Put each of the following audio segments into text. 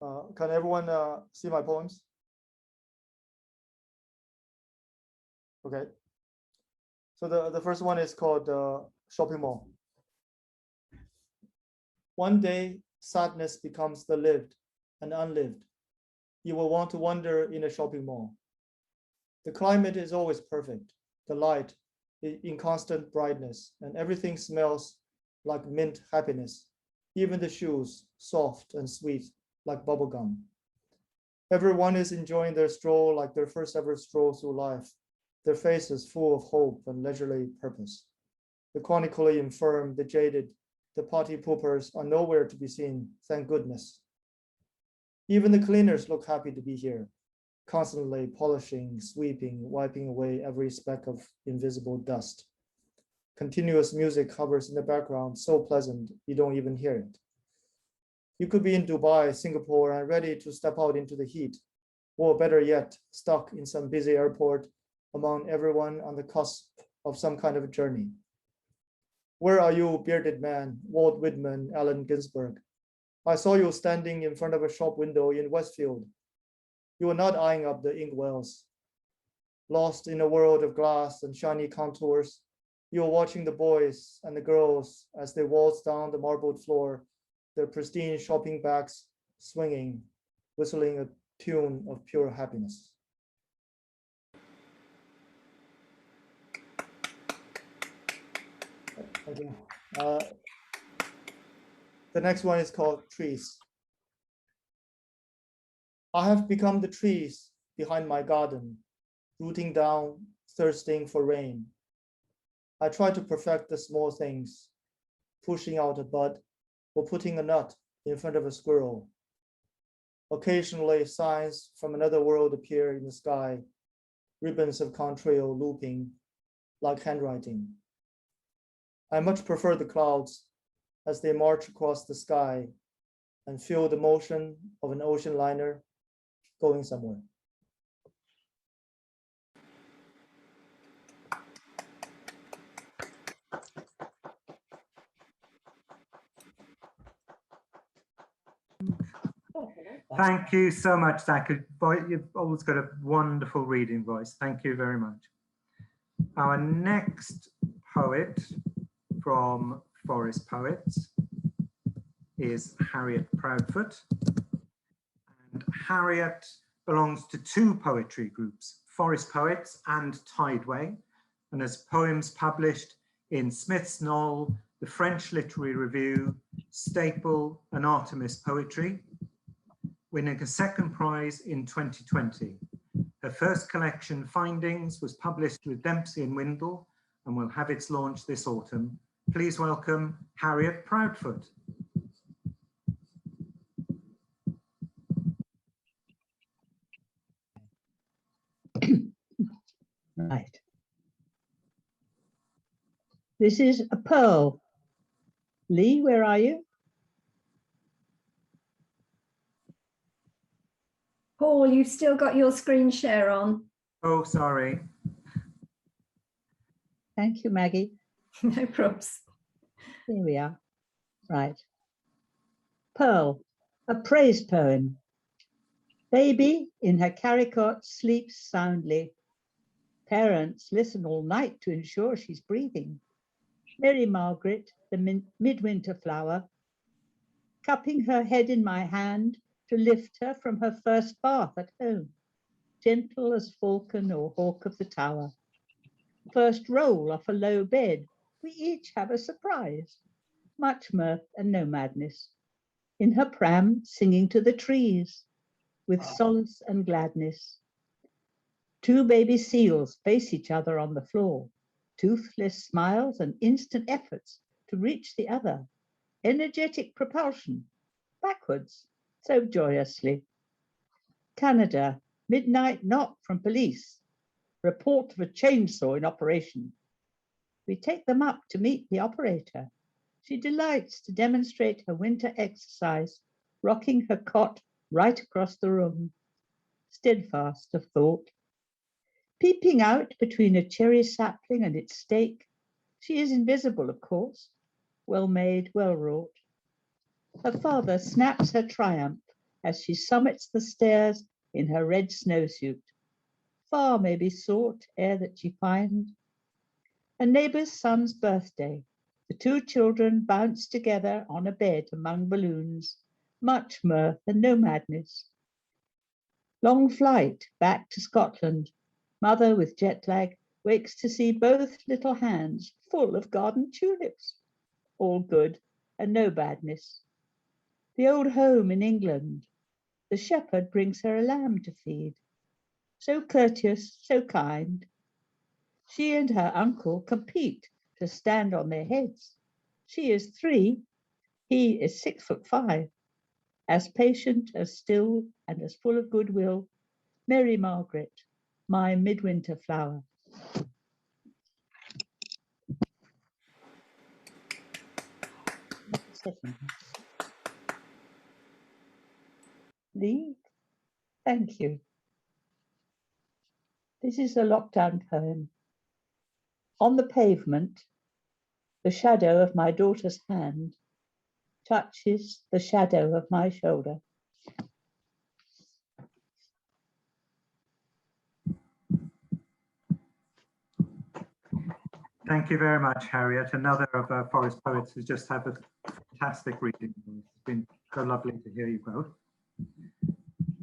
Can everyone see my poems? Okay. So the first one is called Shopping Mall. One day, sadness becomes the lived and unlived. You will want to wander in a shopping mall. The climate is always perfect. The light in constant brightness, and everything smells like mint happiness. Even the shoes, soft and sweet, like bubblegum. Everyone is enjoying their stroll like their first ever stroll through life, their faces full of hope and leisurely purpose. The chronically infirm, the jaded, the party poopers are nowhere to be seen, thank goodness. Even the cleaners look happy to be here, constantly polishing, sweeping, wiping away every speck of invisible dust. Continuous music hovers in the background, so pleasant you don't even hear it. You could be in Dubai, Singapore, and ready to step out into the heat, or better yet, stuck in some busy airport among everyone on the cusp of some kind of journey. Where are you, bearded man, Walt Whitman, Allen Ginsberg? I saw you standing in front of a shop window in Westfield. You were not eyeing up the inkwells. Lost in a world of glass and shiny contours, you were watching the boys and the girls as they waltzed down the marbled floor, their pristine shopping bags swinging, whistling a tune of pure happiness. Thank you. The next one is called Trees. I have become the trees behind my garden, rooting down, thirsting for rain. I try to perfect the small things, pushing out a bud or putting a nut in front of a squirrel. Occasionally, signs from another world appear in the sky, ribbons of contrail looping like handwriting. I much prefer the clouds as they march across the sky and feel the motion of an ocean liner going somewhere. Thank you so much, Zack. You've always got a wonderful reading voice. Thank you very much. Our next poet from Forest Poets is Harriet Proudfoot. And Harriet belongs to two poetry groups, Forest Poets and Tideway, and has poems published in Smith's Knoll, the French Literary Review, Staple, and Artemis Poetry, winning a second prize in 2020. Her first collection, Findings, was published with Dempsey and Windle and will have its launch this autumn. Please welcome Harriet Proudfoot. Right. This is a pearl. Lee, where are you? Paul, you've still got your screen share on. Oh, sorry. Thank you, Maggie. No probs. Here we are. Right. Pearl, a praise poem. Baby in her caricot sleeps soundly. Parents listen all night to ensure she's breathing. Mary Margaret, the midwinter flower, cupping her head in my hand to lift her from her first bath at home, gentle as falcon or hawk of the tower. First roll off a low bed, we each have a surprise, much mirth and no madness. In her pram, singing to the trees, with solace and gladness. Two baby seals face each other on the floor, toothless smiles and instant efforts to reach the other, energetic propulsion, backwards, so joyously. Canada, midnight knock from police, report of a chainsaw in operation. We take them up to meet the operator. She delights to demonstrate her winter exercise, rocking her cot right across the room, steadfast of thought. Peeping out between a cherry sapling and its stake, she is invisible, of course, well made, well wrought. Her father snaps her triumph as she summits the stairs in her red snowsuit. Far may be sought ere that she find a neighbour's son's birthday. The two children bounce together on a bed among balloons, much mirth and no madness. Long flight back to Scotland. Mother with jet lag wakes to see both little hands full of garden tulips. All good and no badness. The old home in England. The shepherd brings her a lamb to feed. So courteous, so kind. She and her uncle compete to stand on their heads. She is 3, he is 6'5", as patient, as still, and as full of goodwill. Mary Margaret, my midwinter flower. Lee, thank you. This is a lockdown poem. On the pavement, the shadow of my daughter's hand touches the shadow of my shoulder. Thank you very much, Harriet. Another of our forest poets who's just had a fantastic reading. It's been so lovely to hear you both.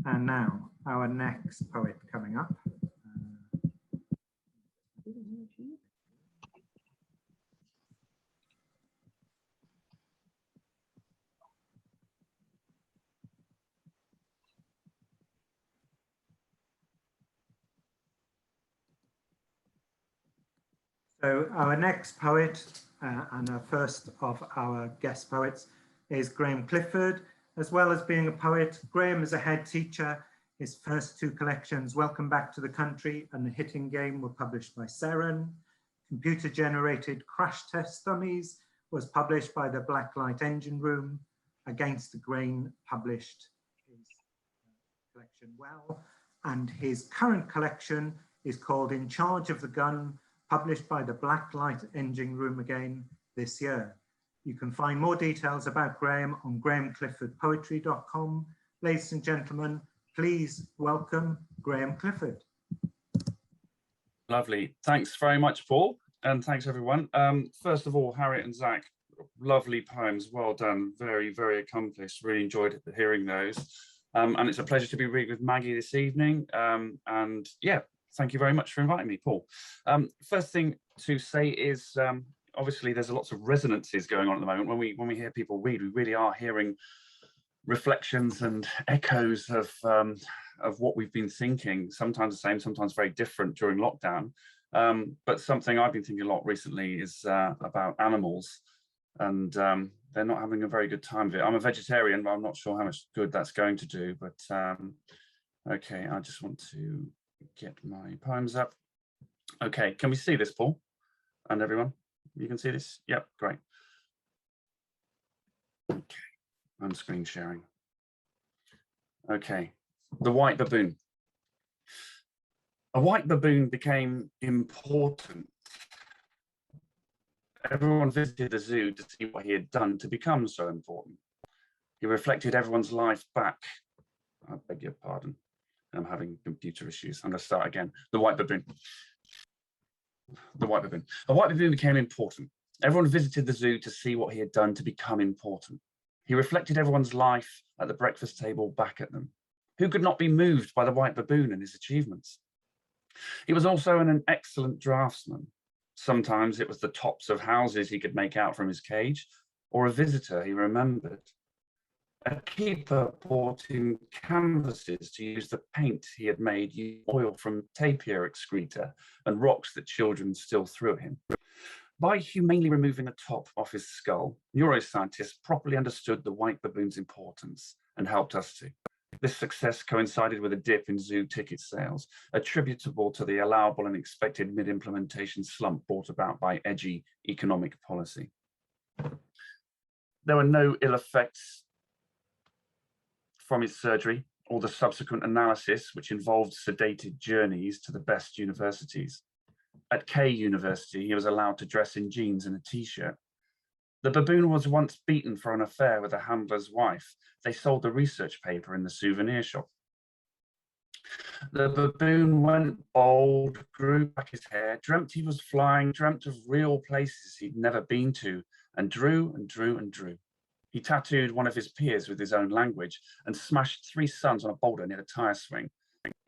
And now, our next poet coming up. So our next poet and our first of our guest poets is Graham Clifford. As well as being a poet, Graham is a head teacher. His first 2 collections, Welcome Back to the Country and The Hitting Game, were published by Seren. Computer-generated Crash Test Dummies was published by the Blacklight Engine Room. Against the Grain published his collection Well. And his current collection is called In Charge of the Gun, published by the Blacklight Engine Room again this year. You can find more details about Graham on grahamcliffordpoetry.com. Ladies and gentlemen, please welcome Graham Clifford. Lovely. Thanks very much, Paul. And thanks, everyone. First of all, Harriet and Zack, lovely poems. Well done. Very, very accomplished. Really enjoyed hearing those. And it's a pleasure to be reading with Maggie this evening. And yeah, thank you very much for inviting me, Paul. First thing to say is, obviously there's lots of resonances going on at the moment. When we hear people read, we really are hearing reflections and echoes of what we've been thinking, sometimes the same, sometimes very different during lockdown. But something I've been thinking a lot recently is about animals, and they're not having a very good time of it. I'm a vegetarian, but I'm not sure how much good that's going to do. But okay, I just want to get my poems up. Okay, can we see this, Paul? And everyone? You can see this? Yep, great. Okay, I'm screen sharing. Okay, the white baboon. A white baboon became important. Everyone visited the zoo to see what he had done to become so important. He reflected everyone's life back. I beg your pardon. I'm having computer issues. I'm going to start again. The white baboon. The white baboon. A white baboon became important. Everyone visited the zoo to see what he had done to become important. He reflected everyone's life at the breakfast table back at them. Who could not be moved by the white baboon and his achievements? He was also an excellent draftsman. Sometimes it was the tops of houses he could make out from his cage, or a visitor he remembered. A keeper brought him canvases to use the paint he had made, using oil from tapir excreta and rocks that children still threw at him. By humanely removing the top off his skull, neuroscientists properly understood the white baboon's importance and helped us to. This success coincided with a dip in zoo ticket sales, attributable to the allowable and expected mid-implementation slump brought about by edgy economic policy. There were no ill effects from his surgery or the subsequent analysis, which involved sedated journeys to the best universities. At K University, he was allowed to dress in jeans and a t-shirt. The baboon was once beaten for an affair with a handler's wife. They sold the research paper in the souvenir shop. The baboon went bald, grew back his hair, dreamt he was flying, dreamt of real places he'd never been to, and drew and drew and drew. He tattooed one of his peers with his own language and smashed 3 suns on a boulder near the tire swing.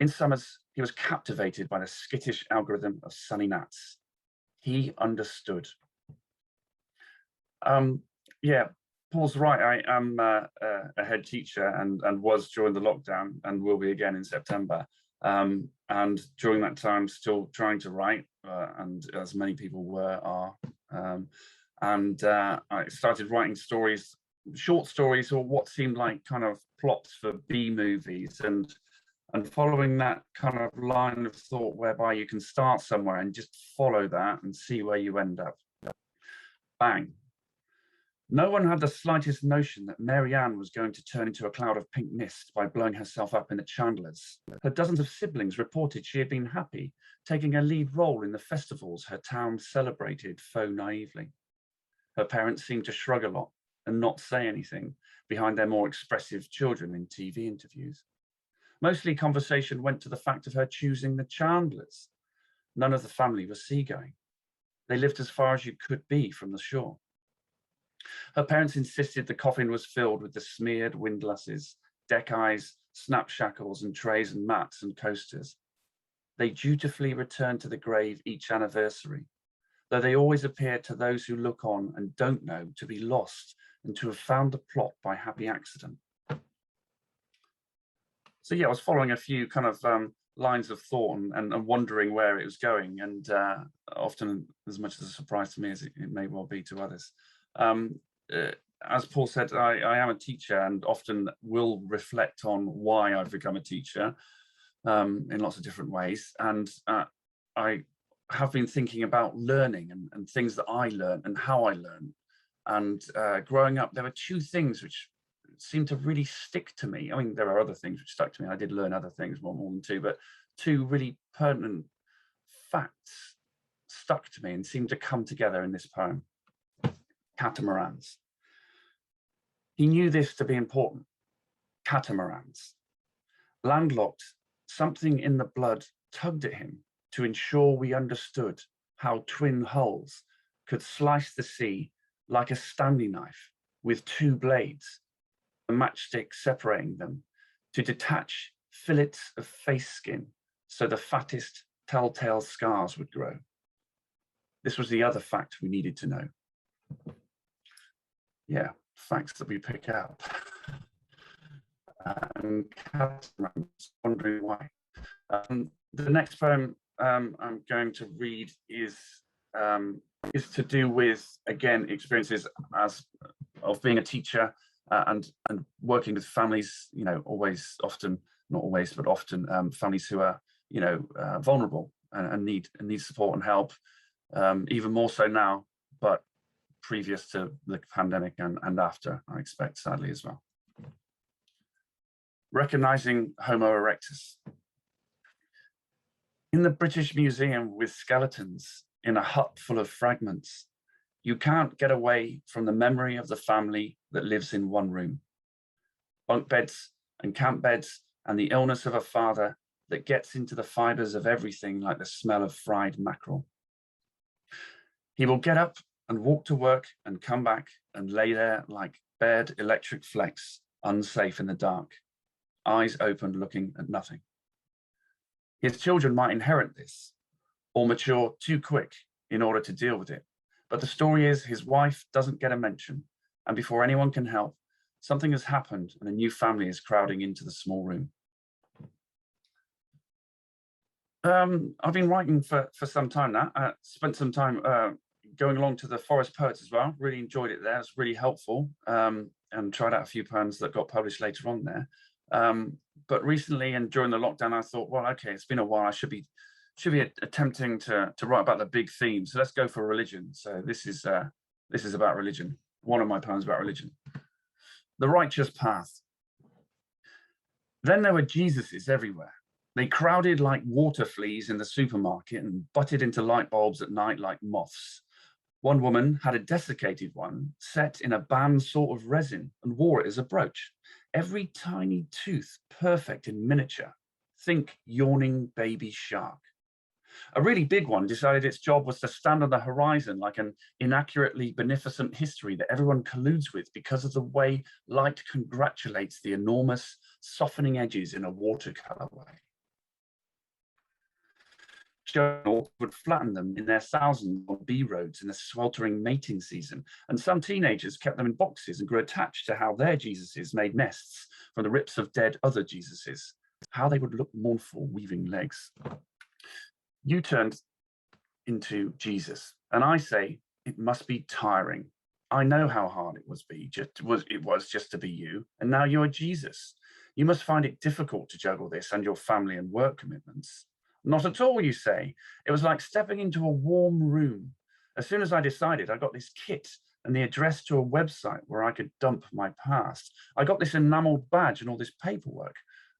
In summers, he was captivated by the skittish algorithm of sunny gnats. He understood. Yeah, Paul's right. I am a head teacher and was during the lockdown and will be again in September. And during that time, still trying to write, and as many people are. I started writing stories, short stories, or what seemed like kind of plots for B movies, and following that kind of line of thought whereby you can start somewhere and just follow that and see where you end up. Bang. No one had the slightest notion that Mary Ann was going to turn into a cloud of pink mist by blowing herself up in the chandeliers. Her dozens of siblings reported she had been happy, taking a lead role in the festivals her town celebrated faux naively. Her parents seemed to shrug a lot and not say anything behind their more expressive children in TV interviews. Mostly conversation went to the fact of her choosing the Chandlers. None of the family was seagoing. They lived as far as you could be from the shore. Her parents insisted the coffin was filled with the smeared windlasses, deck eyes, snap shackles and trays and mats and coasters. They dutifully returned to the grave each anniversary, though they always appear to those who look on and don't know to be lost and to have found the plot by happy accident. So yeah, I was following a few kind of lines of thought and wondering where it was going, and often as much as a surprise to me as it may well be to others. As Paul said, I am a teacher and often will reflect on why I've become a teacher in lots of different ways. And I have been thinking about learning and things that I learn and how I learn. And growing up, there were 2 things which seemed to really stick to me. I mean, there are other things which stuck to me. I did learn other things, more than 2, but 2 really pertinent facts stuck to me and seemed to come together in this poem. Catamarans. He knew this to be important. Catamarans. Landlocked, something in the blood tugged at him to ensure we understood how twin hulls could slice the sea like a Stanley knife with 2 blades, a matchstick separating them, to detach fillets of face skin so the fattest telltale scars would grow. This was the other fact we needed to know. Yeah, facts that we pick up. And Catamarans, wondering why. The next poem I'm going to read is to do with, again, experiences of being a teacher and working with families, you know, often, not always, but often families who are, you know, vulnerable and need support and help, even more so now, but previous to the pandemic and after, I expect, sadly, as well. Recognizing Homo erectus. In the British Museum with skeletons in a hut full of fragments, you can't get away from the memory of the family that lives in one room. Bunk beds and camp beds and the illness of a father that gets into the fibers of everything like the smell of fried mackerel. He will get up and walk to work and come back and lay there like bared electric flecks, unsafe in the dark, eyes open looking at nothing. His children might inherit this or mature too quick in order to deal with it. But the story is his wife doesn't get a mention, and before anyone can help, something has happened and a new family is crowding into the small room. I've been writing for some time now. I spent some time going along to the Forest Poets as well. Really enjoyed it there. It's really helpful, and tried out a few poems that got published later on there. But recently and during the lockdown, I thought, well, okay, it's been a while. I should be attempting to write about the big themes. So let's go for religion. So this is about religion. One of my poems about religion. The righteous path. Then there were Jesuses everywhere. They crowded like water fleas in the supermarket and butted into light bulbs at night like moths. One woman had a desiccated one set in a band sort of resin and wore it as a brooch. Every tiny tooth perfect in miniature. Think yawning baby shark. A really big one decided its job was to stand on the horizon like an inaccurately beneficent history that everyone colludes with because of the way light congratulates the enormous softening edges in a watercolor way. Journals would flatten them in their thousands on B roads in the sweltering mating season, and some teenagers kept them in boxes and grew attached to how their Jesuses made nests from the rips of dead other Jesuses, how they would look mournful weaving legs. You turned into Jesus, and I say it must be tiring. I know how hard it was just to be you, and now you are Jesus. You must find it difficult to juggle this and your family and work commitments. Not at all, you say. It was like stepping into a warm room. As soon as I decided, I got this kit and the address to a website where I could dump my past. I got this enameled badge and all this paperwork.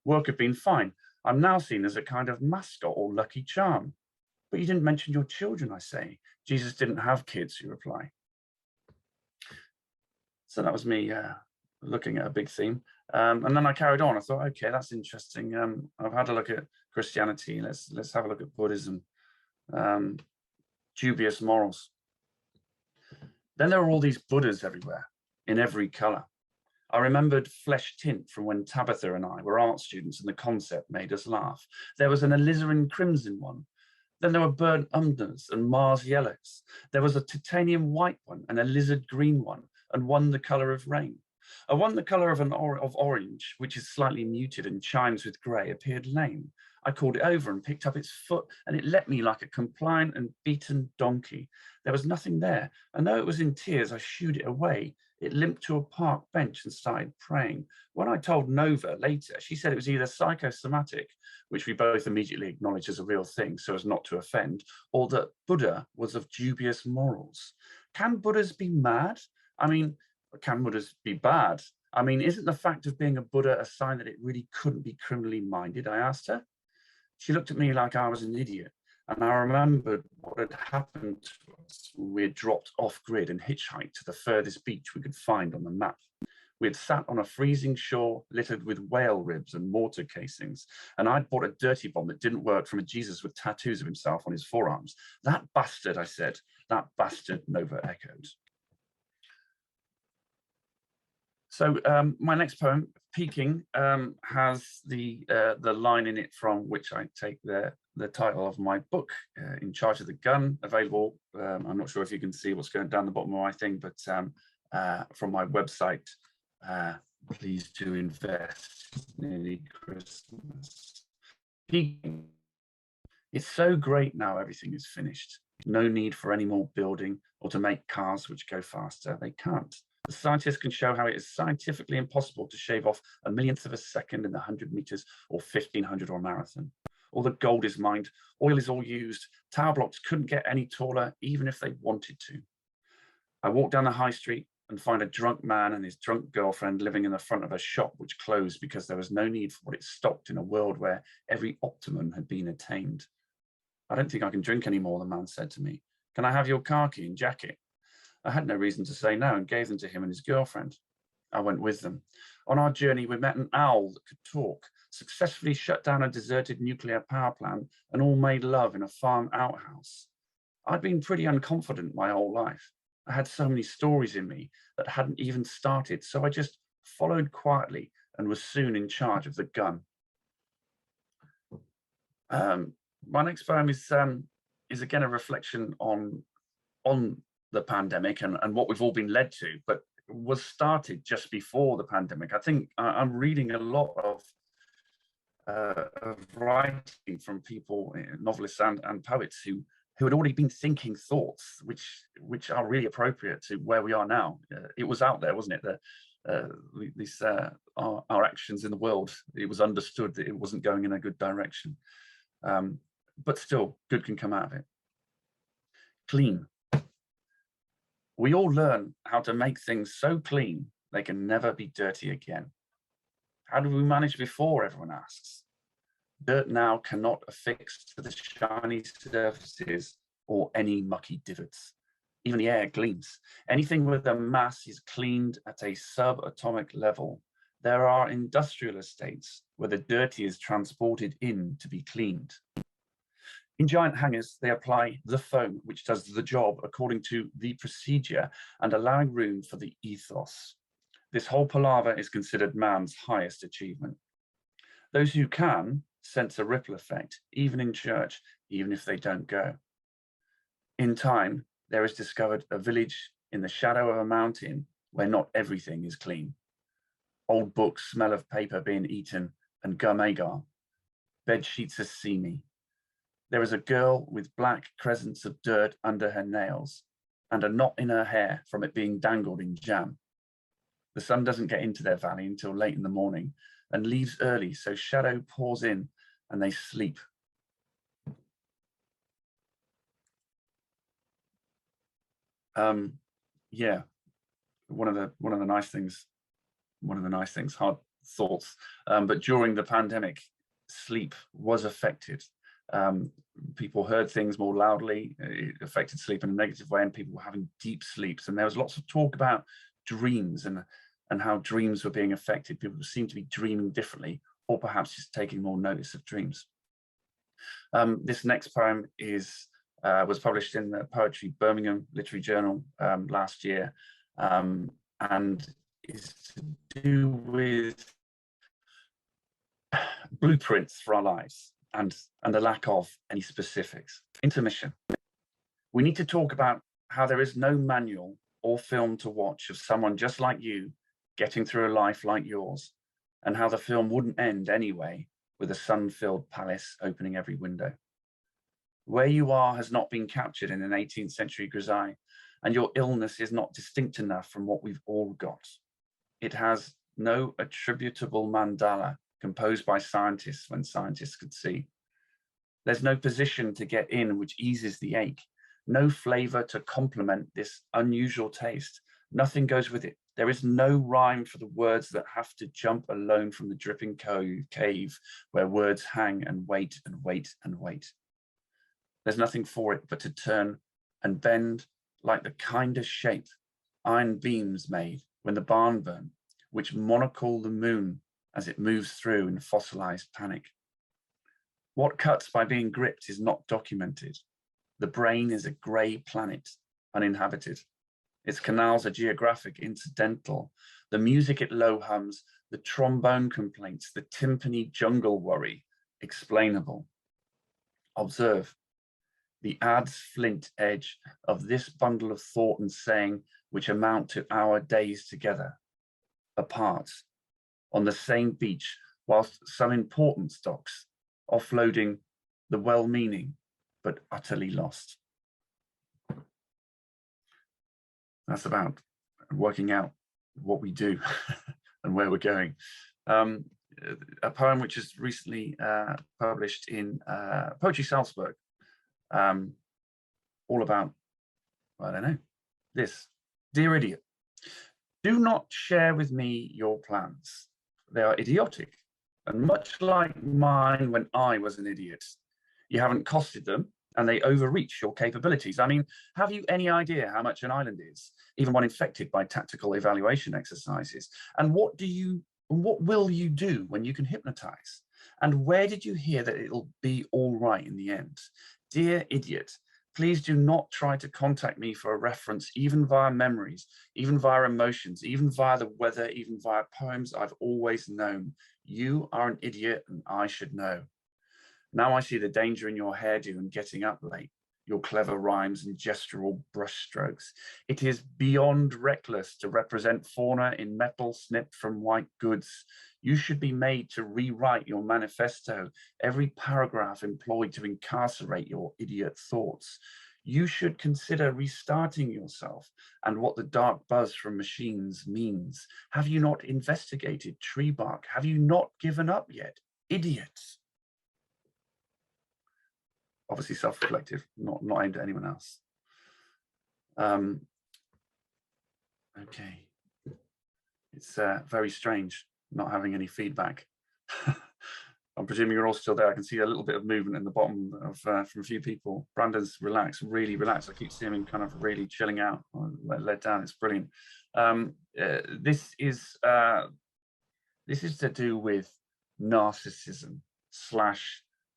Work had been fine. I'm now seen as a kind of mascot or lucky charm. But you didn't mention your children, I say. Jesus didn't have kids, you reply. So that was me looking at a big theme. And then I carried on. I thought, okay, that's interesting. I've had a look at Christianity. Let's have a look at Buddhism. Dubious morals. Then there were all these Buddhas everywhere, in every color. I remembered flesh tint from when Tabitha and I were art students and the concept made us laugh. There was an alizarin crimson one. Then there were burnt umbrellas and Mars yellows. There was a titanium white one and a lizard green one, and one the color of rain. One the color of orange, which is slightly muted and chimes with grey, appeared lame. I called it over and picked up its foot, and it leapt me like a compliant and beaten donkey. There was nothing there, and though it was in tears, I shooed it away. It limped to a park bench and started praying. When I told Nova later, she said it was either psychosomatic, which we both immediately acknowledged as a real thing so as not to offend, or that Buddha was of dubious morals. Can Buddhas be mad? I mean, can Buddhas be bad? I mean, isn't the fact of being a Buddha a sign that it really couldn't be criminally minded? I asked her. She looked at me like I was an idiot. And I remembered what had happened to us when we had dropped off grid and hitchhiked to the furthest beach we could find on the map. We had sat on a freezing shore littered with whale ribs and mortar casings, and I'd bought a dirty bomb that didn't work from a Jesus with tattoos of himself on his forearms. That bastard, I said. That bastard, Nova echoed. So my next poem, Peking, has the line in it from which I take the title of my book, In Charge of the Gun, available. I'm not sure if you can see what's going down the bottom of my thing, but from my website, please do invest. Nearly Christmas. Peking. It's so great now everything is finished. No need for any more building or to make cars which go faster. They can't. The scientists can show how it is scientifically impossible to shave off a millionth of a second in the 100 meters or 1500 or marathon. All the gold is mined, oil is all used, tower blocks couldn't get any taller even if they wanted to. I walk down the high street and find a drunk man and his drunk girlfriend living in the front of a shop which closed because there was no need for what it stocked in a world where every optimum had been attained. I don't think I can drink anymore, the man said to me. Can I have your car key and jacket? I had no reason to say no and gave them to him and his girlfriend. I went with them. On our journey, we met an owl that could talk, successfully shut down a deserted nuclear power plant, and all made love in a farm outhouse. I'd been pretty unconfident my whole life. I had so many stories in me that hadn't even started, so I just followed quietly and was soon in charge of the gun. My next poem is again a reflection on the pandemic and what we've all been led to, but was started just before the pandemic. I think I'm reading a lot of writing from people, novelists and poets who had already been thinking thoughts which are really appropriate to where we are now. It was out there, wasn't it? Our actions in the world, it was understood that it wasn't going in a good direction. But still, good can come out of it. Clean. We all learn how to make things so clean they can never be dirty again. How did we manage before, everyone asks. Dirt now cannot affix to the shiny surfaces or any mucky divots. Even the air gleams. Anything with a mass is cleaned at a subatomic level. There are industrial estates where the dirty is transported in to be cleaned. In giant hangars, they apply the foam, which does the job according to the procedure and allowing room for the ethos. This whole palaver is considered man's highest achievement. Those who can sense a ripple effect, even in church, even if they don't go. In time, there is discovered a village in the shadow of a mountain where not everything is clean. Old books smell of paper being eaten and gum agar. Bed sheets are seamy. There is a girl with black crescents of dirt under her nails and a knot in her hair from it being dangled in jam. The sun doesn't get into their valley until late in the morning and leaves early, so shadow pours in and they sleep. Yeah, one of the nice things, hard thoughts, but during the pandemic, sleep was affected. People heard things more loudly. It affected sleep in a negative way, and people were having deep sleeps. And there was lots of talk about dreams and how dreams were being affected. People seemed to be dreaming differently, or perhaps just taking more notice of dreams. This next poem was published in the Poetry Birmingham Literary Journal last year, and is to do with blueprints for our lives and the lack of any specifics. Intermission. We need to talk about how there is no manual or film to watch of someone just like you getting through a life like yours, and how the film wouldn't end anyway with a sun-filled palace opening every window. Where you are has not been captured in an 18th century grisaille, and your illness is not distinct enough from what we've all got. It has no attributable mandala composed by scientists when scientists could see. There's no position to get in which eases the ache, no flavor to complement this unusual taste. Nothing goes with it. There is no rhyme for the words that have to jump alone from the dripping cave where words hang and wait and wait and wait. There's nothing for it but to turn and bend like the kindest shape iron beams made when the barn burned, which monocle the moon as it moves through in fossilized panic. What cuts by being gripped is not documented. The brain is a grey planet, uninhabited. Its canals are geographic, incidental. The music it low hums, the trombone complaints, the timpani jungle worry, explainable. Observe the adze flint edge of this bundle of thought and saying, which amount to our days together, apart, on the same beach, whilst some important stocks, offloading the well-meaning, but utterly lost. That's about working out what we do and where we're going. A poem which is recently published in Poetry Salzburg, all about, I don't know, this. Dear idiot, do not share with me your plans. They are idiotic, and much like mine when I was an idiot. You haven't costed them, and they overreach your capabilities. I mean, have you any idea how much an island is, even one infected by tactical evaluation exercises? And what will you do when you can hypnotize? And where did you hear that it'll be all right in the end? Dear idiot, please do not try to contact me for a reference, even via memories, even via emotions, even via the weather, even via poems I've always known. You are an idiot and I should know. Now I see the danger in your hairdo and getting up late, your clever rhymes and gestural brushstrokes. It is beyond reckless to represent fauna in metal snipped from white goods. You should be made to rewrite your manifesto, every paragraph employed to incarcerate your idiot thoughts. You should consider restarting yourself and what the dark buzz from machines means. Have you not investigated tree bark? Have you not given up yet? Idiots. Obviously self-reflective, not aimed at anyone else. Okay, it's very strange not having any feedback I'm presuming you're all still there. I can see a little bit of movement in the bottom of from a few people. Brandon's relaxed, really relaxed. I keep seeing him kind of really chilling out, let down. It's brilliant. This is to do with narcissism /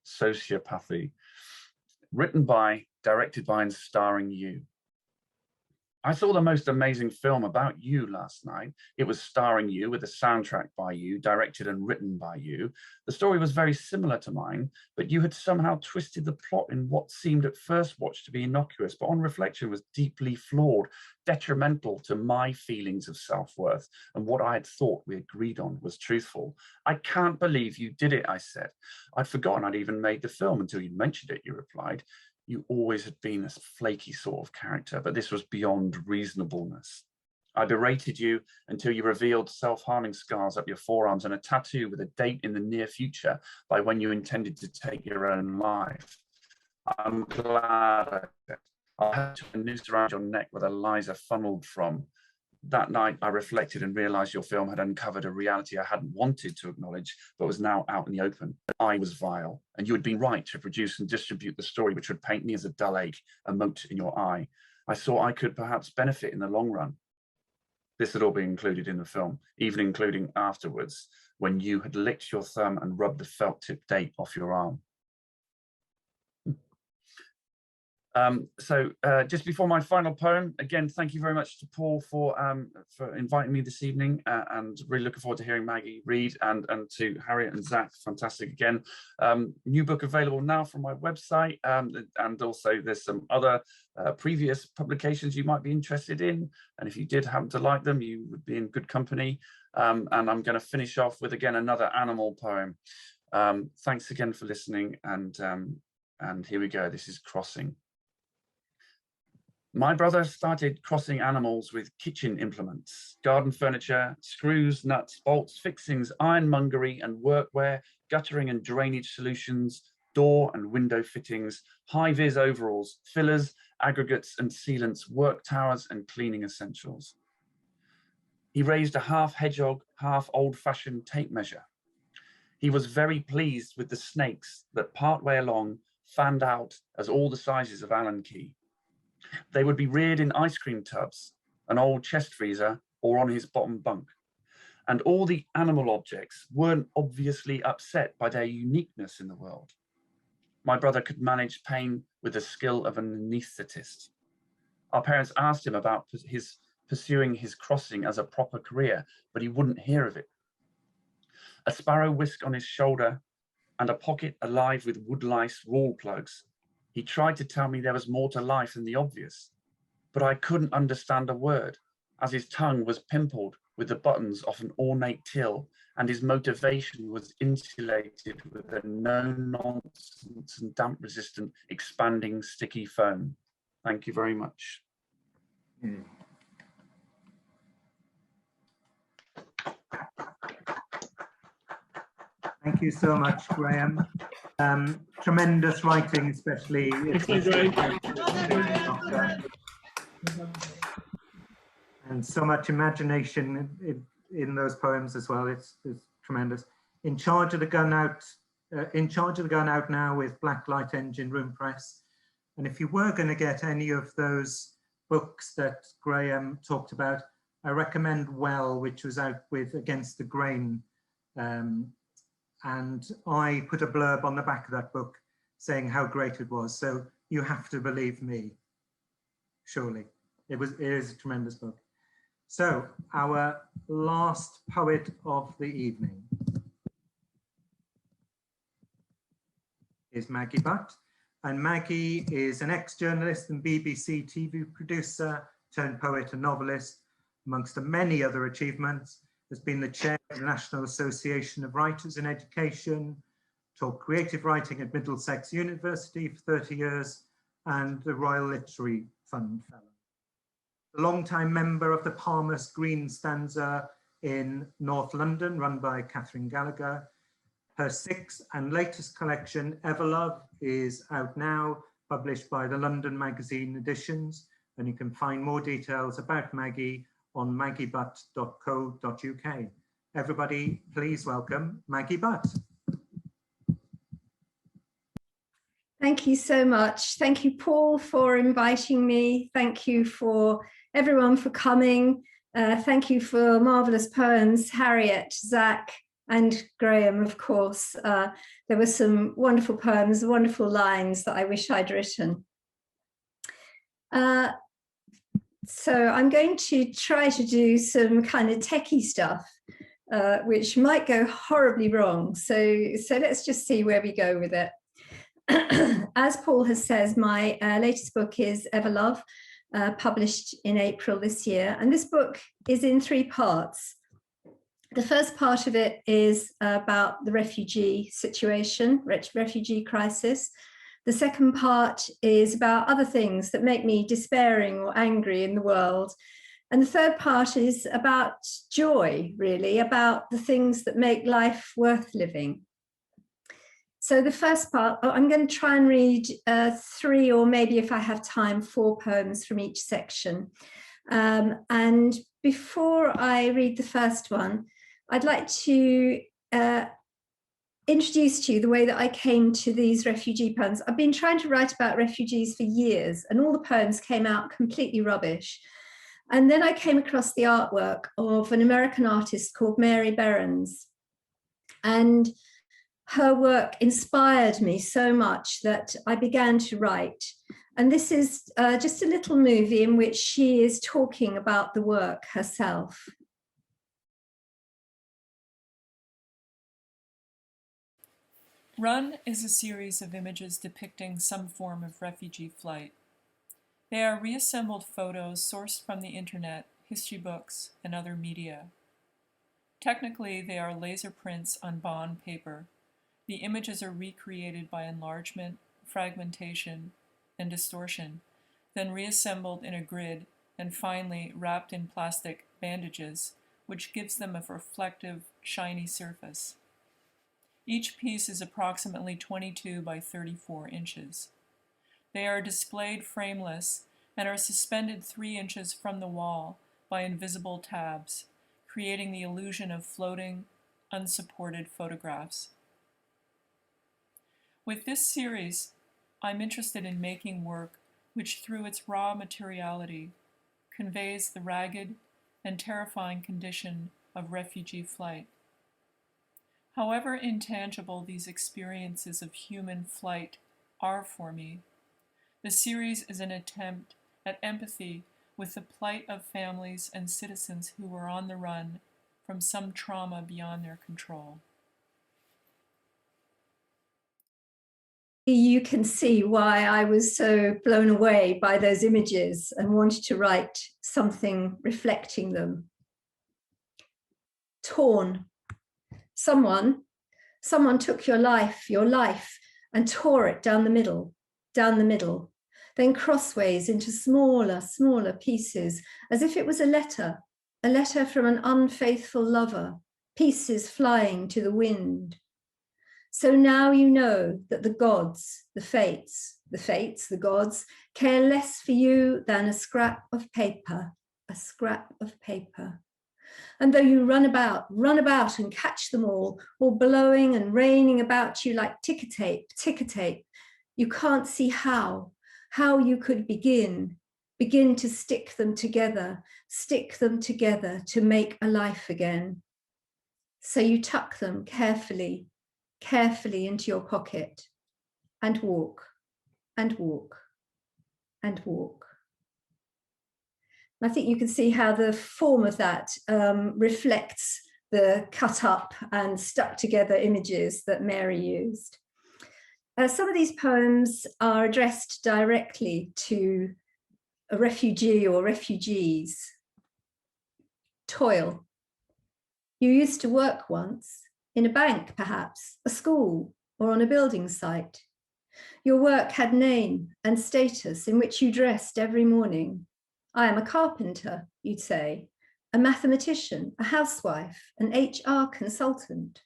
sociopathy. Written by, directed by, and starring you. I saw the most amazing film about you last night. It was starring you with a soundtrack by you, directed and written by you. The story was very similar to mine, but you had somehow twisted the plot in what seemed at first watch to be innocuous, but on reflection was deeply flawed, detrimental to my feelings of self-worth, and what I had thought we agreed on was truthful. I can't believe you did it, I said. I'd forgotten I'd even made the film until you mentioned it, you replied. You always had been a flaky sort of character, but this was beyond reasonableness. I berated you until you revealed self-harming scars up your forearms and a tattoo with a date in the near future by when you intended to take your own life. I'm glad I'll have a noose around your neck where the lies are funneled from. That night, I reflected and realized your film had uncovered a reality I hadn't wanted to acknowledge, but was now out in the open. I was vile, and you had been right to produce and distribute the story which would paint me as a dull egg, a mote in your eye. I saw I could perhaps benefit in the long run. This had all been included in the film, even including afterwards, when you had licked your thumb and rubbed the felt-tip date off your arm. Just before my final poem, again, thank you very much to Paul for inviting me this evening, and really looking forward to hearing Maggie read, and to Harriet and Zack, fantastic again. New book available now from my website, and also there's some other previous publications you might be interested in, and if you did happen to like them, you would be in good company. And I'm going to finish off with, again, another animal poem. Thanks again for listening, and here we go. This is Crossing. My brother started crossing animals with kitchen implements, garden furniture, screws, nuts, bolts, fixings, ironmongery and workwear, guttering and drainage solutions, door and window fittings, high-vis overalls, fillers, aggregates and sealants, work towers and cleaning essentials. He raised a half hedgehog, half old-fashioned tape measure. He was very pleased with the snakes that partway along fanned out as all the sizes of Allen key. They would be reared in ice cream tubs, an old chest freezer, or on his bottom bunk. And all the animal objects weren't obviously upset by their uniqueness in the world. My brother could manage pain with the skill of an anaesthetist. Our parents asked him about pursuing his crossing as a proper career, but he wouldn't hear of it. A sparrow whisk on his shoulder and a pocket alive with woodlice wall plugs. He tried to tell me there was more to life than the obvious, but I couldn't understand a word, as his tongue was pimpled with the buttons off an ornate till, and his motivation was insulated with a no-nonsense and damp-resistant, expanding, sticky foam. Thank you very much. Thank you so much, Graham. Tremendous writing, especially. And so much imagination in those poems as well. It's tremendous. In Charge of the Gun Out now with Blacklight Engine Room Press. And if you were going to get any of those books that Graham talked about, I recommend Well, which was out with Against the Grain. And I put a blurb on the back of that book saying how great it was. So you have to believe me, surely. It is a tremendous book. So our last poet of the evening is Maggie Butt. And Maggie is an ex-journalist and BBC TV producer turned poet and novelist, amongst many other achievements. Has been the chair of the National Association of Writers in Education, taught creative writing at Middlesex University for 30 years, and the Royal Literary Fund Fellow. A long-time member of the Palmer's Green Stanza in North London, run by Catherine Gallagher. Her sixth and latest collection, Everlove, is out now, published by the London Magazine Editions, and you can find more details about Maggie on maggiebutt.co.uk. Everybody, please welcome Maggie Butt. Thank you so much. Thank you, Paul, for inviting me. Thank you for everyone for coming. Thank you for marvelous poems, Harriet, Zack, and Graham, of course. There were some wonderful poems, wonderful lines that I wish I'd written. So I'm going to try to do some kind of techie stuff, which might go horribly wrong. So let's just see where we go with it. As Paul has said, my latest book is Everlove, published in April this year. And this book is in 3 parts. The first part of it is about the refugee situation, refugee crisis. The second part is about other things that make me despairing or angry in the world. And the third part is about joy, really, about the things that make life worth living. So the first part, I'm going to try and read 3, or maybe if I have time, 4 poems from each section. And before I read the first one, I'd like to introduce to you the way that I came to these refugee poems. I've been trying to write about refugees for years, and all the poems came out completely rubbish. And then I came across the artwork of an American artist called Mary Behrens. And her work inspired me so much that I began to write. And this is just a little movie in which she is talking about the work herself. Run is a series of images depicting some form of refugee flight. They are reassembled photos sourced from the internet, history books, and other media. Technically, they are laser prints on bond paper. The images are recreated by enlargement, fragmentation, and distortion, then reassembled in a grid and finally wrapped in plastic bandages, which gives them a reflective, shiny surface. Each piece is approximately 22 by 34 inches. They are displayed frameless and are suspended 3 inches from the wall by invisible tabs, creating the illusion of floating, unsupported photographs. With this series, I'm interested in making work which, through its raw materiality, conveys the ragged and terrifying condition of refugee flight. However intangible these experiences of human flight are for me, the series is an attempt at empathy with the plight of families and citizens who are on the run from some trauma beyond their control. You can see why I was so blown away by those images and wanted to write something reflecting them. Torn. Someone took your life, and tore it down the middle, then crossways into smaller pieces, as if it was a letter from an unfaithful lover, pieces flying to the wind. So now you know that the gods, the fates, the gods, care less for you than a scrap of paper. And though you run about and catch them all blowing and raining about you like ticker tape, you can't see how you could begin to stick them together to make a life again. So you tuck them carefully into your pocket and walk and walk and walk. I think you can see how the form of that reflects the cut up and stuck together images that Mary used. Some of these poems are addressed directly to a refugee or refugees. Toil. You used to work once, in a bank perhaps, a school, or on a building site. Your work had name and status in which you dressed every morning. I am a carpenter, you'd say, a mathematician, a housewife, an HR consultant.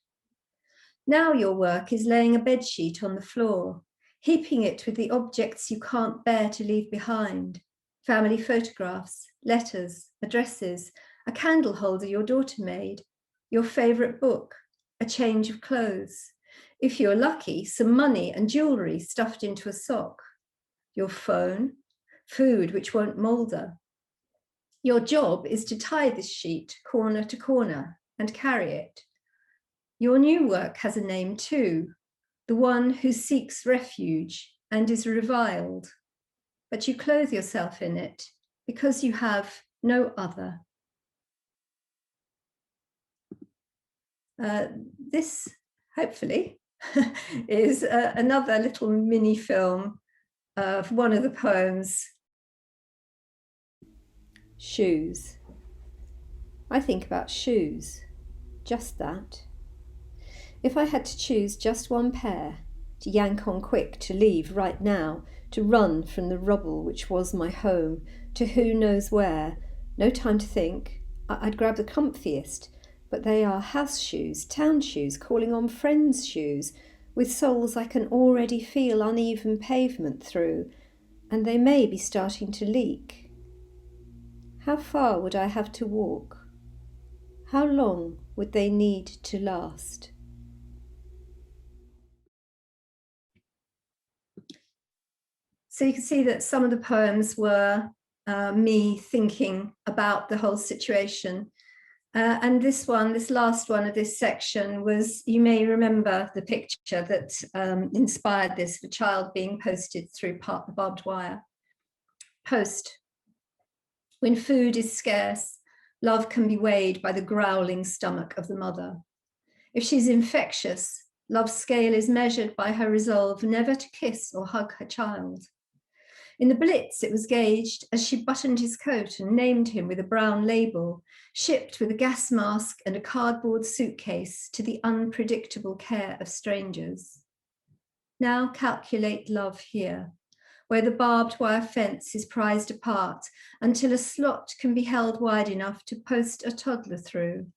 Now your work is laying a bedsheet on the floor, heaping it with the objects you can't bear to leave behind, family photographs, letters, addresses, a candle holder your daughter made, your favorite book, a change of clothes. If you're lucky, some money and jewellery stuffed into a sock. Your phone, food which won't moulder. Your job is to tie this sheet corner to corner and carry it. Your new work has a name too, the one who seeks refuge and is reviled, but you clothe yourself in it because you have no other. This, hopefully, is another little mini film of one of the poems. Shoes. I think about shoes, just that. If I had to choose just one pair, to yank on quick, to leave right now, to run from the rubble which was my home, to who knows where, no time to think, I'd grab the comfiest, but they are house shoes, town shoes, calling on friends' shoes, with soles I can already feel uneven pavement through, and they may be starting to leak. How far would I have to walk? How long would they need to last? So you can see that some of the poems were me thinking about the whole situation. And this last one of this section was, you may remember the picture that inspired this, the child being posted through the barbed wire. Post. When food is scarce, love can be weighed by the growling stomach of the mother. If she's infectious, love's scale is measured by her resolve never to kiss or hug her child. In the Blitz, it was gauged as she buttoned his coat and named him with a brown label, shipped with a gas mask and a cardboard suitcase to the unpredictable care of strangers. Now calculate love here, where the barbed wire fence is prized apart until a slot can be held wide enough to post a toddler through,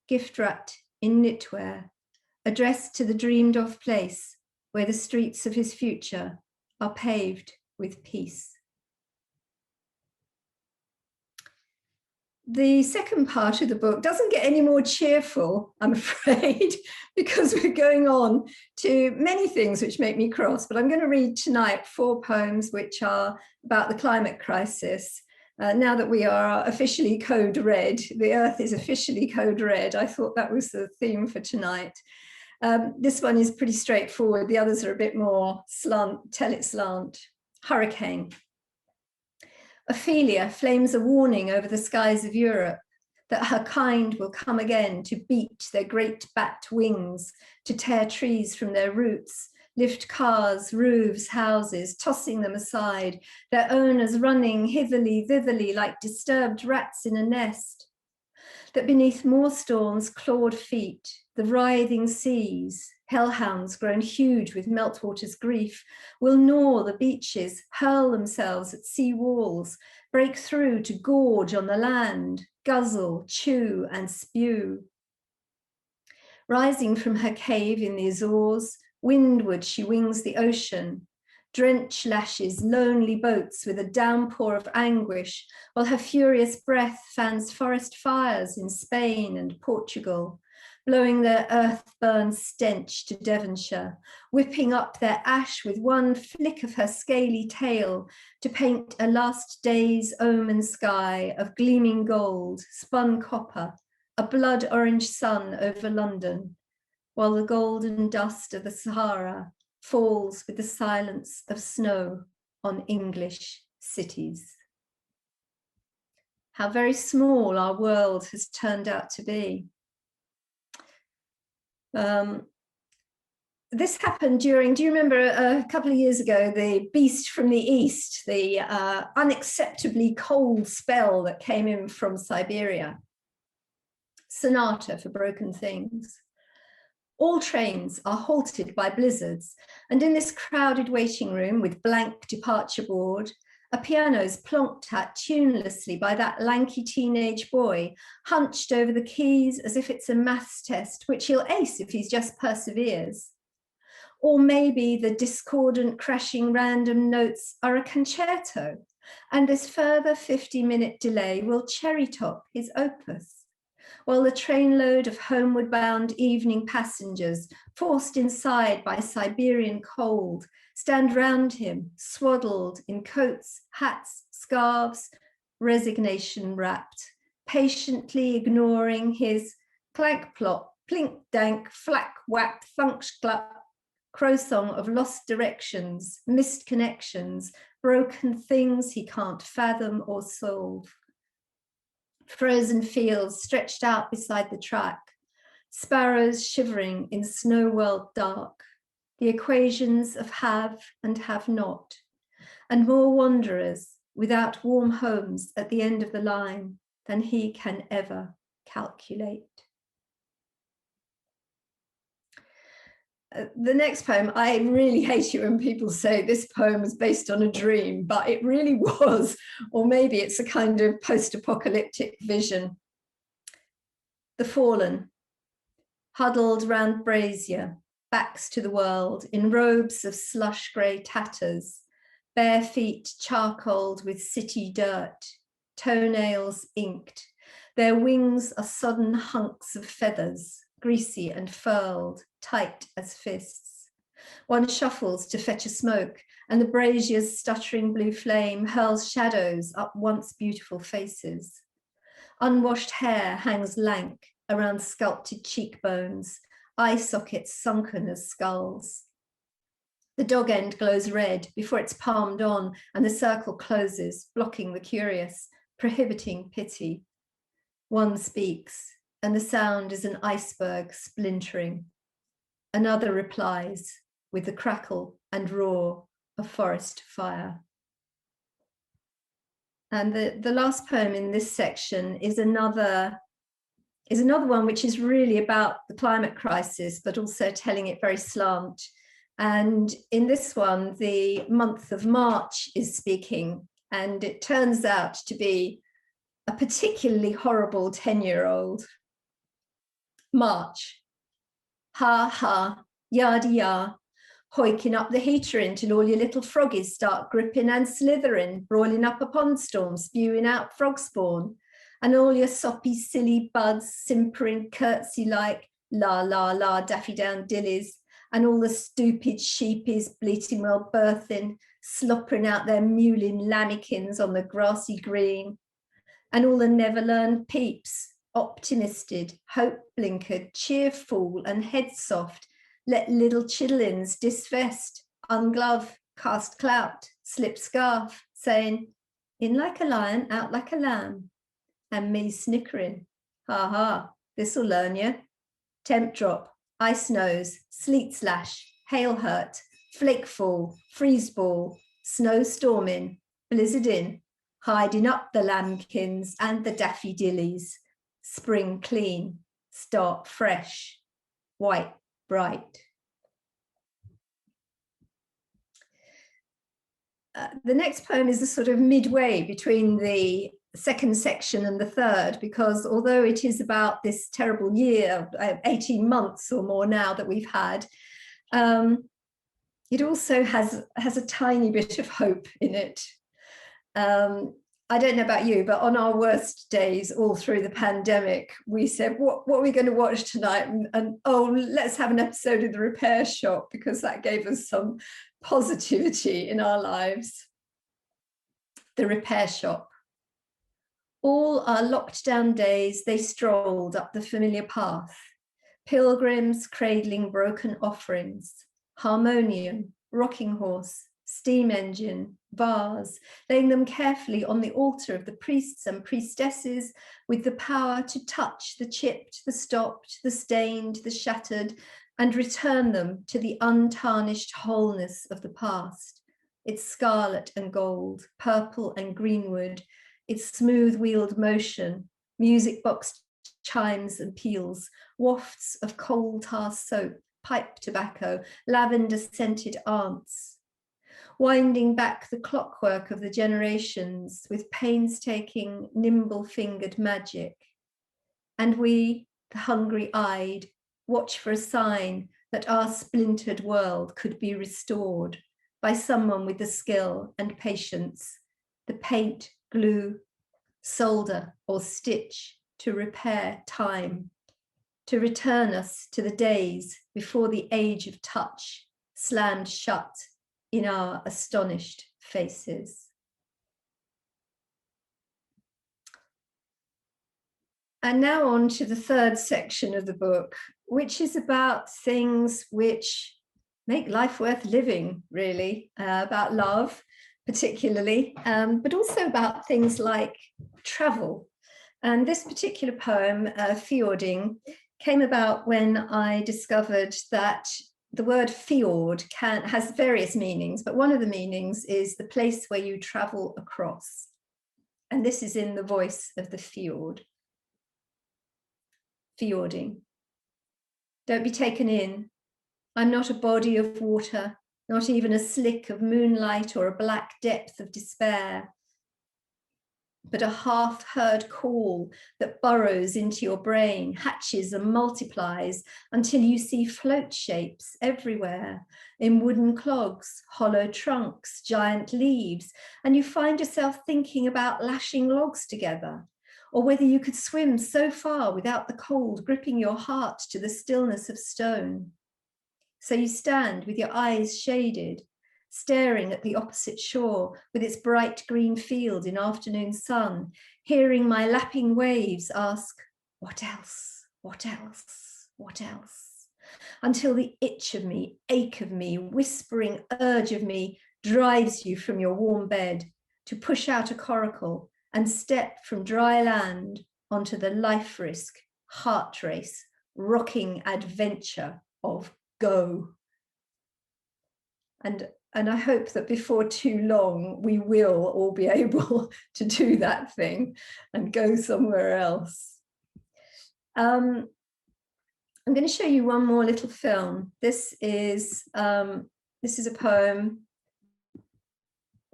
gift wrapped in knitwear, addressed to the dreamed of place where the streets of his future are paved with peace. The second part of the book doesn't get any more cheerful, I'm afraid, because we're going on to many things which make me cross, but I'm going to read tonight 4 poems which are about the climate crisis. Now that we are officially code red, the earth is officially code red, I thought that was the theme for tonight. This one is pretty straightforward. The others are a bit more tell it slant. Hurricane. Ophelia flames a warning over the skies of Europe that her kind will come again to beat their great bat wings, to tear trees from their roots, lift cars, roofs, houses, tossing them aside, their owners running hitherly, thitherly like disturbed rats in a nest. That beneath more storms' clawed feet, the writhing seas, hellhounds grown huge with meltwater's grief, will gnaw the beaches, hurl themselves at sea walls, break through to gorge on the land, guzzle, chew, and spew. Rising from her cave in the Azores, windward she wings the ocean, drench lashes lonely boats with a downpour of anguish, while her furious breath fans forest fires in Spain and Portugal, blowing their earth-burned stench to Devonshire, whipping up their ash with one flick of her scaly tail to paint a last day's omen sky of gleaming gold, spun copper, a blood orange sun over London, while the golden dust of the Sahara falls with the silence of snow on English cities. How very small our world has turned out to be. This happened during, do you remember a couple of years ago, the beast from the east, the unacceptably cold spell that came in from Siberia? Sonata for Broken Things. All trains are halted by blizzards, and in this crowded waiting room with blank departure board, a piano's plonked at tunelessly by that lanky teenage boy, hunched over the keys as if it's a maths test, which he'll ace if he just perseveres. Or maybe the discordant, crashing random notes are a concerto, and this further 50-minute delay will cherry top his opus. while the trainload of homeward bound evening passengers, forced inside by Siberian cold, stand round him, swaddled in coats, hats, scarves, resignation wrapped, patiently ignoring his clank plop, plink dank, flack whack, thunk cluck, crow-song of lost directions, missed connections, broken things he can't fathom or solve. Frozen fields stretched out beside the track, sparrows shivering in snow-whirled dark, the equations of have and have not, and more wanderers without warm homes at the end of the line than he can ever calculate. The next poem, I really hate it when people say this poem was based on a dream, but it really was, or maybe it's a kind of post-apocalyptic vision. The Fallen, huddled round brazier, backs to the world, in robes of slush grey tatters, bare feet charcoaled with city dirt, toenails inked. Their wings are sodden hunks of feathers, greasy and furled, tight as fists. One shuffles to fetch a smoke, and the brazier's stuttering blue flame hurls shadows up once beautiful faces. Unwashed hair hangs lank around sculpted cheekbones, eye sockets sunken as skulls. The dog end glows red before it's palmed on, and the circle closes, blocking the curious, prohibiting pity. One speaks, and the sound is an iceberg splintering. Another replies with the crackle and roar of forest fire. And the last poem in this section is another one which is really about the climate crisis, but also telling it very slant. And in this one, the month of March is speaking, and it turns out to be a particularly horrible 10-year-old. March. Ha ha, yardy yah, hoiking up the heater until all your little froggies start gripping and slithering, brawling up a pond storm, spewing out frog spawn, and all your soppy, silly buds simpering curtsy-like, la la la, daffy down dillies, and all the stupid sheepies bleating while birthing, sloppering out their mewling lammykins on the grassy green, and all the never-learned peeps, optimisted, hope-blinkered, cheerful and head-soft, let little chiddlings disvest, unglove, cast clout, slip scarf, saying, in like a lion, out like a lamb, and me snickering, ha ha, this'll learn you. Temp drop, ice nose, sleet slash, hail hurt, flake fall, freeze ball, snow storming, blizzarding, hiding up the lambkins and the daffodillies, spring clean, start fresh, white bright. The next poem is a sort of midway between the second section and the third, because although it is about this terrible year, 18 months or more now that we've had, it also has a tiny bit of hope in it. I don't know about you, but on our worst days all through the pandemic, we said, what are we going to watch tonight? And oh, let's have an episode of The Repair Shop, because that gave us some positivity in our lives. The Repair Shop. All our locked down days, they strolled up the familiar path. Pilgrims cradling broken offerings, harmonium, rocking horse, steam engine, vase, laying them carefully on the altar of the priests and priestesses with the power to touch the chipped, the stopped, the stained, the shattered, and return them to the untarnished wholeness of the past, its scarlet and gold, purple and greenwood, its smooth-wheeled motion, music box chimes and peals, wafts of coal tar soap, pipe tobacco, lavender-scented aunts, winding back the clockwork of the generations with painstaking, nimble-fingered magic. And we, the hungry-eyed, watch for a sign that our splintered world could be restored by someone with the skill and patience, the paint, glue, solder, or stitch to repair time, to return us to the days before the age of touch slammed shut in our astonished faces. And now on to the third section of the book, which is about things which make life worth living, really, about love particularly, but also about things like travel. And this particular poem, Fjording, came about when I discovered that the word fjord has various meanings, but one of the meanings is the place where you travel across. And this is in the voice of the fjord. Fjording. Don't be taken in. I'm not a body of water, not even a slick of moonlight or a black depth of despair, but a half-heard call that burrows into your brain, hatches and multiplies until you see float shapes everywhere, in wooden clogs, hollow trunks, giant leaves, and you find yourself thinking about lashing logs together, or whether you could swim so far without the cold gripping your heart to the stillness of stone. So you stand with your eyes shaded, staring at the opposite shore with its bright green field in afternoon sun, hearing my lapping waves ask, what else, what else, what else? Until the itch of me, ache of me, whispering urge of me drives you from your warm bed to push out a coracle and step from dry land onto the life risk, heart race, rocking adventure of go. And I hope that before too long, we will all be able to do that thing and go somewhere else. I'm going to show you one more little film. This is a poem.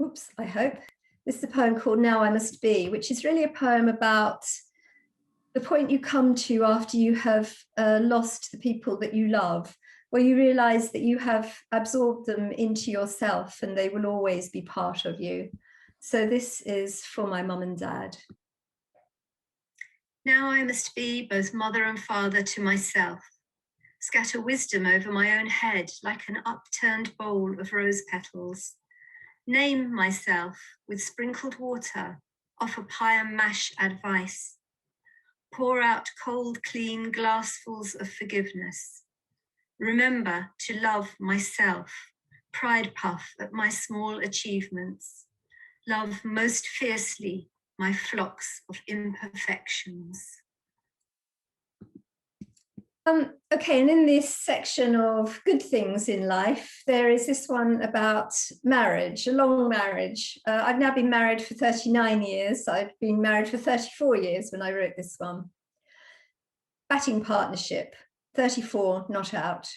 Oops, I hope. This is a poem called Now I Must Be, which is really a poem about the point you come to after you have lost the people that you love, where you realize that you have absorbed them into yourself and they will always be part of you. So this is for my mum and dad. Now I must be both mother and father to myself, scatter wisdom over my own head like an upturned bowl of rose petals, name myself with sprinkled water, offer pie and mash advice, pour out cold, clean glassfuls of forgiveness. Remember to love myself, pride puff at my small achievements, love most fiercely my flocks of imperfections. Okay, and in this section of good things in life, there is this one about marriage, a long marriage. I've now been married for 39 years. I've been married for 34 years when I wrote this one. Batting partnership, 34, not out.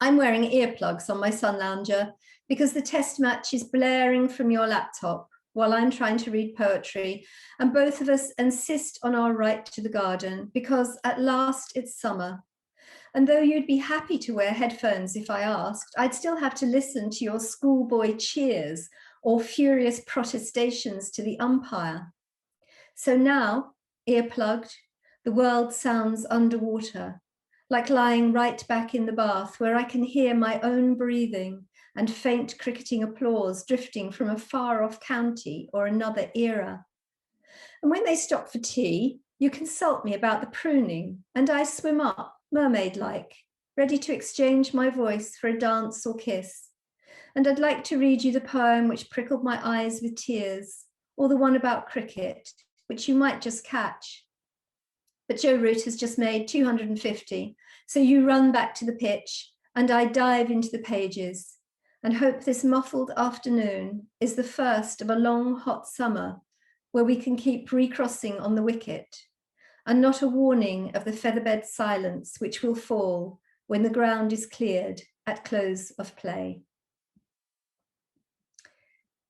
I'm wearing earplugs on my sun lounger because the test match is blaring from your laptop while I'm trying to read poetry, and both of us insist on our right to the garden because at last it's summer. And though you'd be happy to wear headphones if I asked, I'd still have to listen to your schoolboy cheers or furious protestations to the umpire. So now, earplugged, the world sounds underwater, like lying right back in the bath where I can hear my own breathing and faint cricketing applause drifting from a far-off county or another era. And when they stop for tea, you consult me about the pruning, and I swim up, mermaid-like, ready to exchange my voice for a dance or kiss. And I'd like to read you the poem which prickled my eyes with tears, or the one about cricket, which you might just catch. But Joe Root has just made 250, so you run back to the pitch, and I dive into the pages, and hope this muffled afternoon is the first of a long, hot summer where we can keep recrossing on the wicket, and not a warning of the featherbed silence which will fall when the ground is cleared at close of play.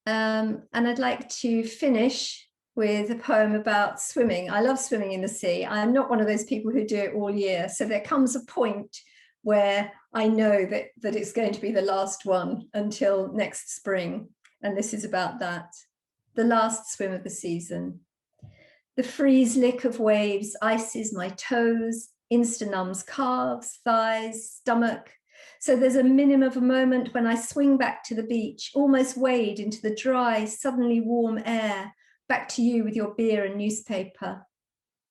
And I'd like to finish with a poem about swimming. I love swimming in the sea. I'm not one of those people who do it all year. So there comes a point where I know that it's going to be the last one until next spring. And this is about that. The last swim of the season. The freeze lick of waves ices my toes, insta-numbs calves, thighs, stomach. So there's a minimum of a moment when I swing back to the beach, almost wade into the dry, suddenly warm air, back to you with your beer and newspaper.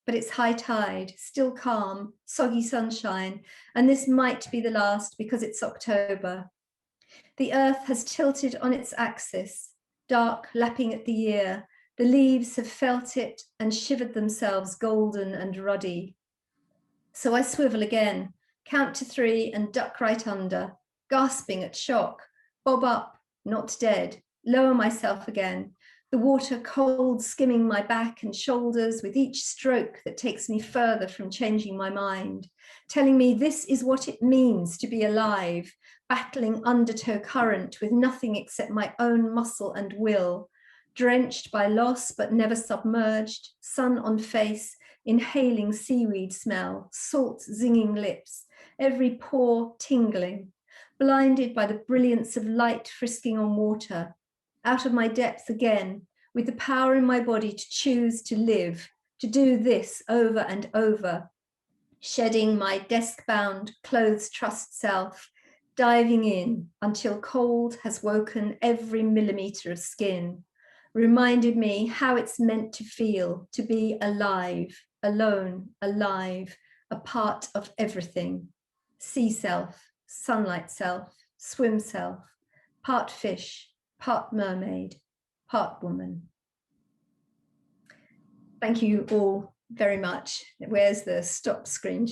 But it's high tide, still calm, soggy sunshine, and this might be the last because it's October. The earth has tilted on its axis, dark lapping at the year. The leaves have felt it and shivered themselves golden and ruddy. So I swivel again, count to 3 and duck right under, gasping at shock, bob up, not dead, lower myself again, the water cold skimming my back and shoulders with each stroke that takes me further from changing my mind, telling me this is what it means to be alive, battling undertow current with nothing except my own muscle and will, drenched by loss but never submerged, sun on face, inhaling seaweed smell, salt zinging lips, every pore tingling, blinded by the brilliance of light frisking on water, out of my depth again, with the power in my body to choose to live, to do this over and over, shedding my desk-bound, clothes-trussed self, diving in until cold has woken every millimeter of skin, reminded me how it's meant to feel, to be alive, alone, alive, a part of everything. Sea self, sunlight self, swim self, part fish, part mermaid, part woman. Thank you all very much. Where's the stop screen?